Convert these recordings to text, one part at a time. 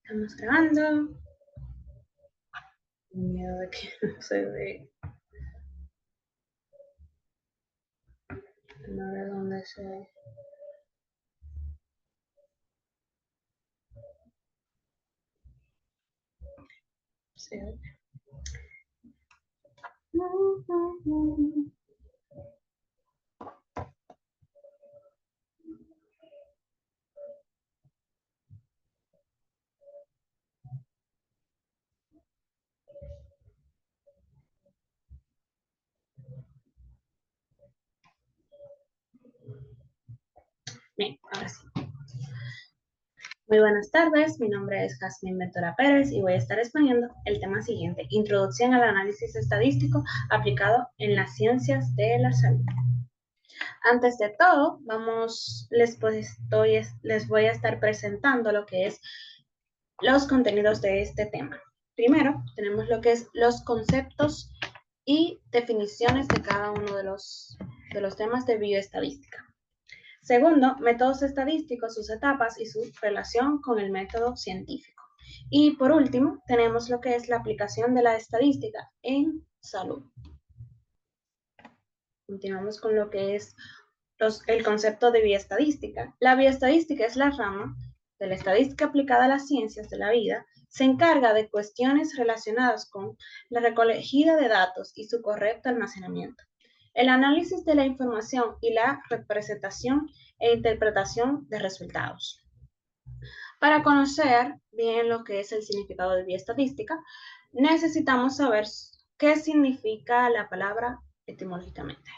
Estamos grabando. Miedo de que no se ve. No de dónde se ve. Se ve. Bien, ahora sí. Muy buenas tardes, mi nombre es Jasmine Ventura Pérez y voy a estar exponiendo el tema siguiente: Introducción al análisis estadístico aplicado en las ciencias de la salud. Antes de todo, les voy a estar presentando lo que es los contenidos de este tema. Primero, tenemos lo que es los conceptos y definiciones de cada uno de los temas de bioestadística. Segundo, métodos estadísticos, sus etapas y su relación con el método científico. Y por último, tenemos lo que es la aplicación de la estadística en salud. Continuamos con lo que es el concepto de bioestadística. La bioestadística es la rama de la estadística aplicada a las ciencias de la vida. Se encarga de cuestiones relacionadas con la recogida de datos y su correcto almacenamiento, el análisis de la información y la representación e interpretación de resultados. Para conocer bien lo que es el significado de bioestadística, necesitamos saber qué significa la palabra etimológicamente,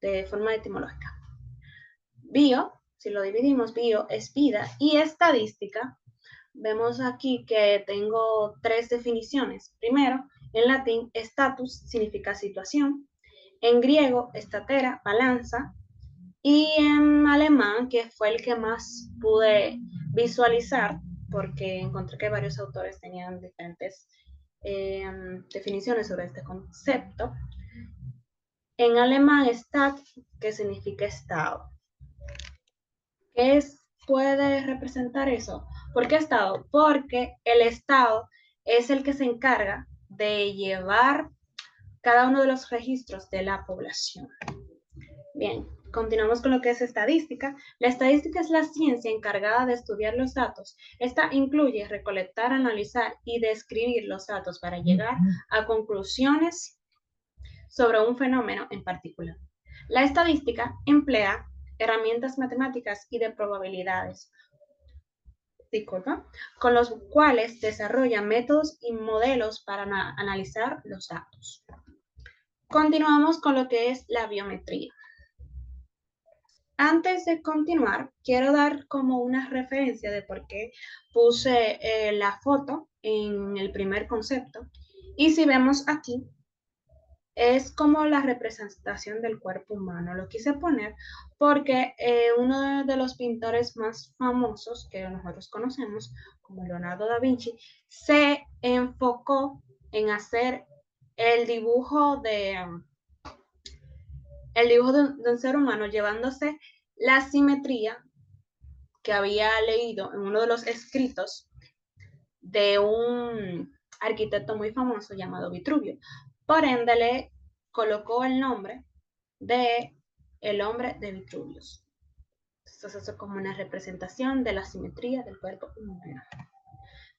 de forma etimológica. Bio, si lo dividimos, bio es vida y estadística. Vemos aquí que tengo tres definiciones. Primero, en latín, status significa situación. En griego, statera, balanza. Y en alemán, que fue el que más pude visualizar, porque encontré que varios autores tenían diferentes definiciones sobre este concepto. En alemán, Stat, que significa estado. ¿Qué puede representar eso? ¿Por qué estado? Porque el estado es el que se encarga de llevar cada uno de los registros de la población. Bien, continuamos con lo que es estadística. La estadística es la ciencia encargada de estudiar los datos. Esta incluye recolectar, analizar y describir los datos para llegar a conclusiones sobre un fenómeno en particular. La estadística emplea herramientas matemáticas y de probabilidades, con los cuales desarrolla métodos y modelos para analizar los datos. Continuamos con lo que es la biometría. Antes de continuar, quiero dar como una referencia de por qué puse la foto en el primer concepto. Y si vemos aquí, es como la representación del cuerpo humano. Lo quise poner porque uno de los pintores más famosos que nosotros conocemos, como Leonardo da Vinci, se enfocó en hacer el dibujo de un ser humano, llevándose la simetría que había leído en uno de los escritos de un arquitecto muy famoso llamado Vitruvio. Por ende, le colocó el nombre de el hombre de Vitruvius. Entonces, eso es como una representación de la simetría del cuerpo humano.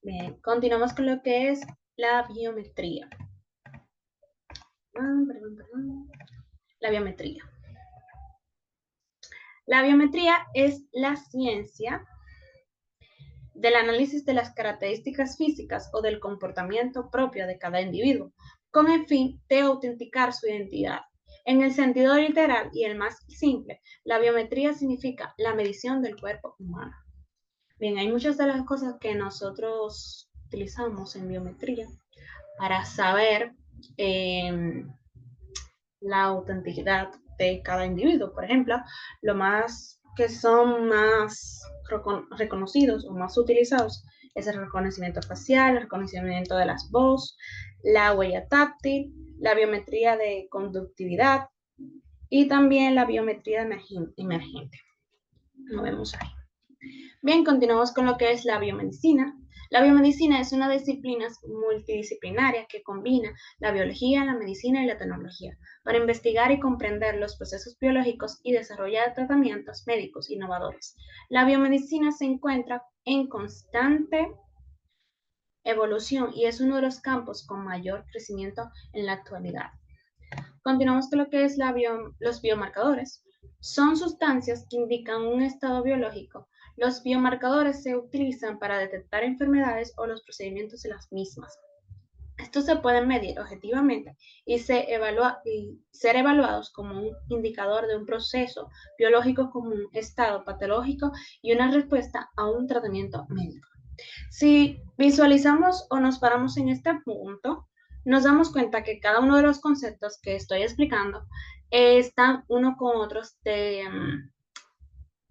Bien, continuamos con lo que es la biometría. La biometría. La biometría es la ciencia del análisis de las características físicas o del comportamiento propio de cada individuo, con el fin de autenticar su identidad. En el sentido literal y el más simple, la biometría significa la medición del cuerpo humano. Bien, hay muchas de las cosas que nosotros utilizamos en biometría para saber la autenticidad de cada individuo. Por ejemplo, lo más que son más reconocidos o más utilizados es el reconocimiento facial, el reconocimiento de las voces, la huella táctil, la biometría de conductividad y también la biometría emergente. Lo vemos ahí. Bien, continuamos con lo que es la biomedicina. La biomedicina es una disciplina multidisciplinaria que combina la biología, la medicina y la tecnología para investigar y comprender los procesos biológicos y desarrollar tratamientos médicos innovadores. La biomedicina se encuentra en constante evolución y es uno de los campos con mayor crecimiento en la actualidad. Continuamos con lo que es los biomarcadores. Son sustancias que indican un estado biológico. Los biomarcadores se utilizan para detectar enfermedades o los procedimientos de las mismas. Estos se pueden medir objetivamente y ser evaluados como un indicador de un proceso biológico como un estado patológico y una respuesta a un tratamiento médico. Si visualizamos o nos paramos en este punto, nos damos cuenta que cada uno de los conceptos que estoy explicando están uno con otros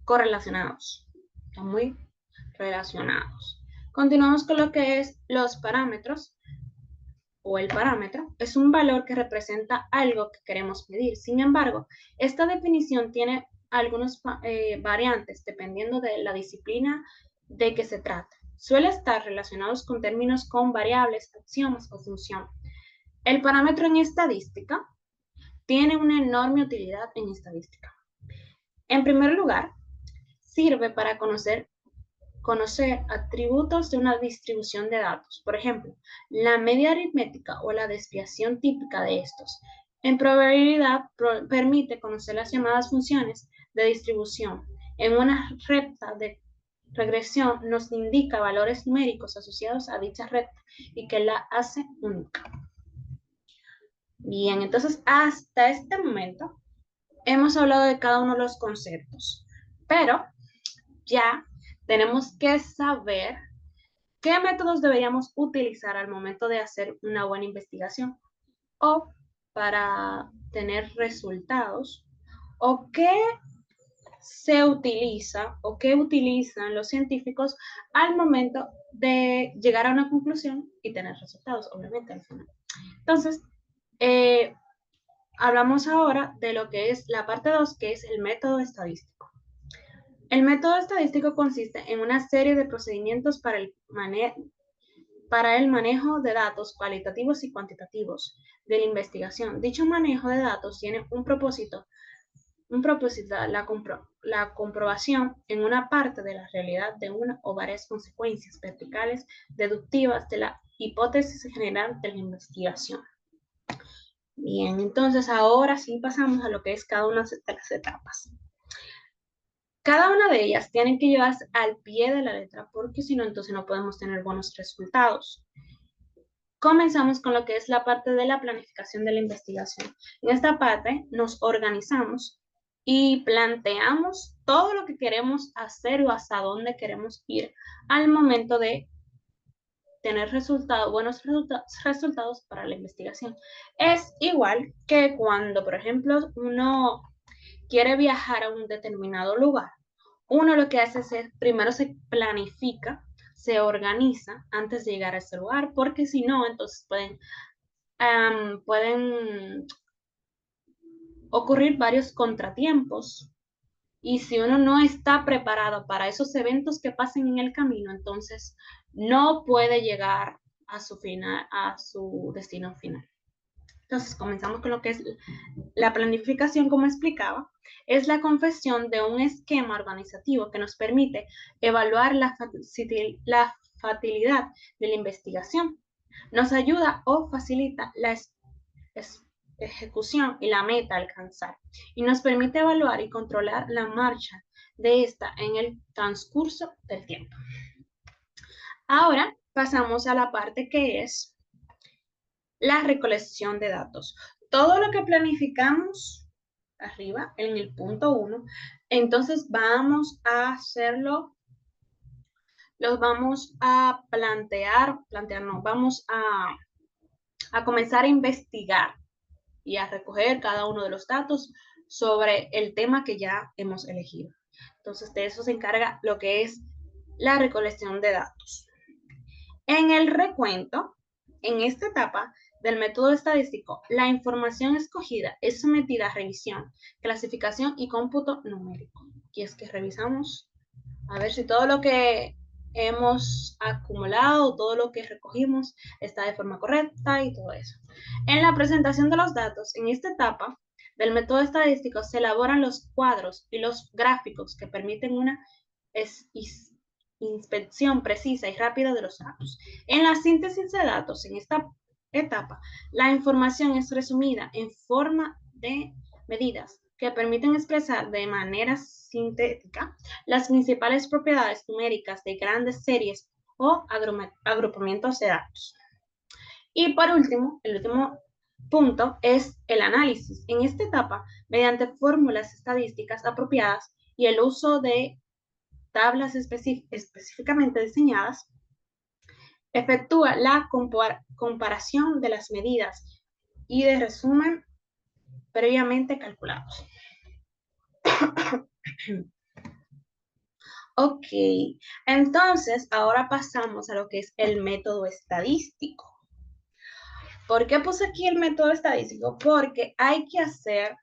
correlacionados, están muy relacionados. Continuamos con lo que es los parámetros o el parámetro. Es un valor que representa algo que queremos medir. Sin embargo, esta definición tiene algunas variantes dependiendo de la disciplina de que se trata. Suele estar relacionados con términos con variables, axiomas o función. El parámetro en estadística tiene una enorme utilidad en estadística. En primer lugar, sirve para conocer atributos de una distribución de datos. Por ejemplo, la media aritmética o la desviación típica de estos. En probabilidad permite conocer las llamadas funciones de distribución. En una recta de regresión nos indica valores numéricos asociados a dicha recta y que la hace única. Bien, entonces hasta este momento hemos hablado de cada uno de los conceptos, pero ya tenemos que saber qué métodos deberíamos utilizar al momento de hacer una buena investigación o para tener resultados o qué se utiliza o qué utilizan los científicos al momento de llegar a una conclusión y tener resultados, obviamente, al final. Entonces, hablamos ahora de lo que es la parte 2, que es el método estadístico. El método estadístico consiste en una serie de procedimientos para el manejo de datos cualitativos y cuantitativos de la investigación. Dicho manejo de datos tiene un propósito, la comprobación en una parte de la realidad de una o varias consecuencias verticales deductivas de la hipótesis general de la investigación. Bien, entonces ahora sí pasamos a lo que es cada una de las etapas. Cada una de ellas tiene que llevarse al pie de la letra porque si no, entonces no podemos tener buenos resultados. Comenzamos con lo que es la parte de la planificación de la investigación. En esta parte nos organizamos y planteamos todo lo que queremos hacer o hasta dónde queremos ir al momento de tener buenos resultados para la investigación. Es igual que cuando, por ejemplo, uno quiere viajar a un determinado lugar. Uno lo que hace es primero se planifica, se organiza antes de llegar a ese lugar, porque si no, entonces pueden ocurrir varios contratiempos. Y si uno no está preparado para esos eventos que pasen en el camino, entonces no puede llegar a su destino final. Entonces, comenzamos con lo que es la planificación, como explicaba, es la confección de un esquema organizativo que nos permite evaluar la facilidad de la investigación. Nos ayuda o facilita la ejecución y la meta a alcanzar, y nos permite evaluar y controlar la marcha de esta en el transcurso del tiempo. Ahora pasamos a la parte que es la recolección de datos. Todo lo que planificamos arriba, en el punto 1, entonces vamos a hacerlo, los vamos a vamos a comenzar a investigar y a recoger cada uno de los datos sobre el tema que ya hemos elegido. Entonces, de eso se encarga lo que es la recolección de datos. En el recuento, en esta etapa del método estadístico, la información escogida es sometida a revisión, clasificación y cómputo numérico. Y es que revisamos a ver si todo lo que hemos acumulado, todo lo que recogimos está de forma correcta y todo eso. En la presentación de los datos, en esta etapa del método estadístico se elaboran los cuadros y los gráficos que permiten una inspección precisa y rápida de los datos. En la síntesis de datos, en esta etapa, la información es resumida en forma de medidas que permiten expresar de manera sintética las principales propiedades numéricas de grandes series o agrupamientos de datos. Y por último, el último punto es el análisis. En esta etapa, mediante fórmulas estadísticas apropiadas y el uso de tablas específicamente diseñadas, efectúa la comparación de las medidas y de resumen previamente calculados. Ok, entonces ahora pasamos a lo que es el método estadístico. ¿Por qué puse aquí el método estadístico? Porque hay que hacer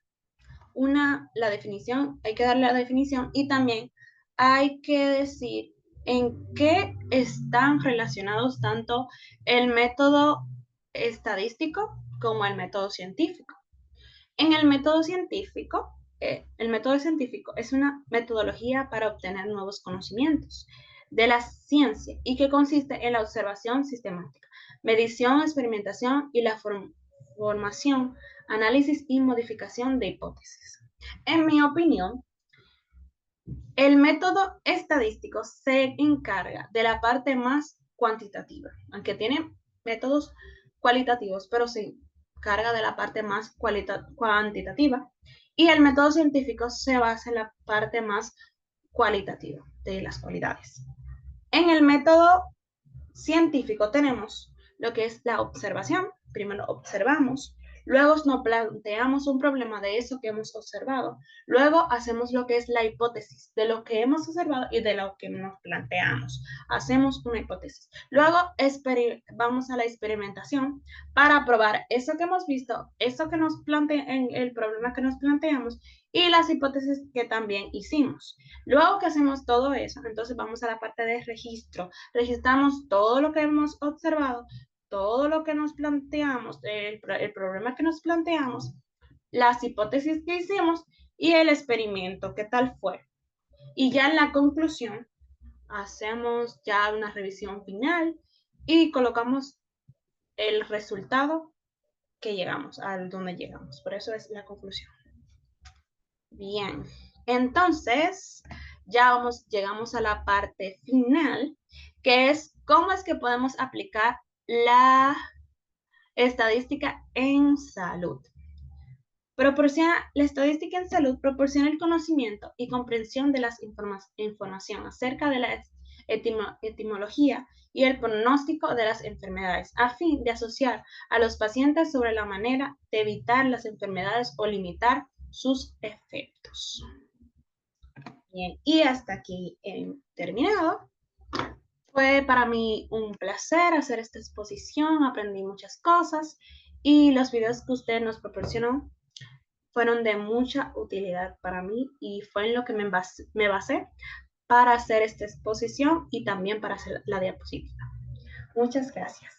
la definición, hay que darle la definición y también hay que decir en qué están relacionados tanto el método estadístico como el método científico. En el método científico es una metodología para obtener nuevos conocimientos de la ciencia y que consiste en la observación sistemática, medición, experimentación y la formación, análisis y modificación de hipótesis. En mi opinión, el método estadístico se encarga de la parte más cuantitativa, aunque tiene métodos cualitativos, pero se encarga de la parte más cuantitativa. Y el método científico se basa en la parte más cualitativa de las cualidades. En el método científico tenemos lo que es la observación. Primero observamos, luego nos planteamos un problema de eso que hemos observado, luego hacemos lo que es la hipótesis de lo que hemos observado y de lo que nos planteamos. Hacemos una hipótesis. Luego vamos a la experimentación para probar eso que hemos visto, eso que nos plantean, el problema que nos planteamos y las hipótesis que también hicimos. Luego que hacemos todo eso, entonces vamos a la parte de registro. Registramos todo lo que hemos observado, todo lo que nos planteamos, el problema que nos planteamos, las hipótesis que hicimos y el experimento, qué tal fue. Y ya en la conclusión, hacemos ya una revisión final y colocamos el resultado que llegamos, al donde llegamos. Por eso es la conclusión. Bien, entonces ya llegamos a la parte final, que es cómo es que podemos aplicar la estadística en salud. La estadística en salud proporciona el conocimiento y comprensión de las información acerca de la etimología y el pronóstico de las enfermedades, a fin de asociar a los pacientes sobre la manera de evitar las enfermedades o limitar sus efectos. Bien, y hasta aquí he terminado. Fue para mí un placer hacer esta exposición, aprendí muchas cosas y los videos que usted nos proporcionó fueron de mucha utilidad para mí y fue en lo que me basé para hacer esta exposición y también para hacer la diapositiva. Muchas gracias.